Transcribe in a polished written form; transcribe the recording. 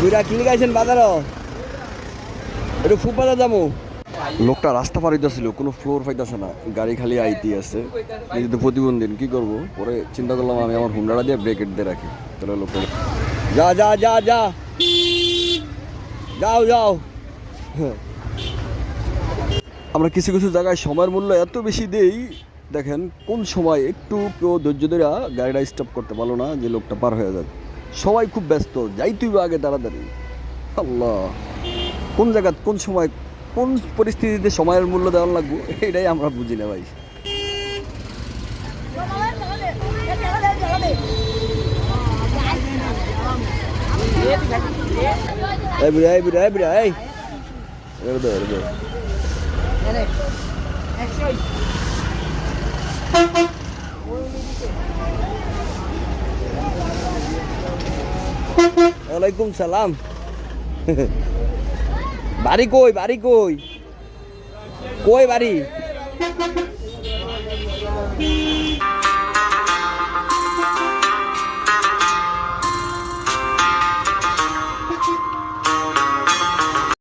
বুড়া কি গাইছেন বাজারও একটু ফুট বাজার যাবো। লোকটা রাস্তা পার হইতেছিল, কোনো ফ্লোর পাইতেছে না, গাড়ি খালি আইতে আছে। এই তো প্রতিবন্ধী, কি করবো? পরে চিন্তা করলাম আমি আমার হুন্ডাটা দিয়ে ব্রেকেট দিয়ে রাখি, তাহলে লোকটা যা যা যা যা যাও যাও। আমরা কিছু কিছু জায়গায় সময়ের মূল্য এত বেশি দেই, দেখেন কোন সময় একটু কেউ ধৈর্য ধরে গাড়িটা স্টপ করতে পারলো না যে লোকটা পার হয়ে যাবে। সবাই খুব ব্যস্ত, যাই তুই আগে তাড়াতাড়ি। আল্লাহ, কোন জায়গা কোন সময় কোন পরিস্থিতিতে সময়ের মূল্য দেওয়া লাগবে এটাই আমরা বুঝি না ভাই। এই বুড়া এই বুড়া এই বুড়া এই ওয়ালাইকুম সালাম। বাড়ি কই? বাড়ি কই? কই বাড়ি?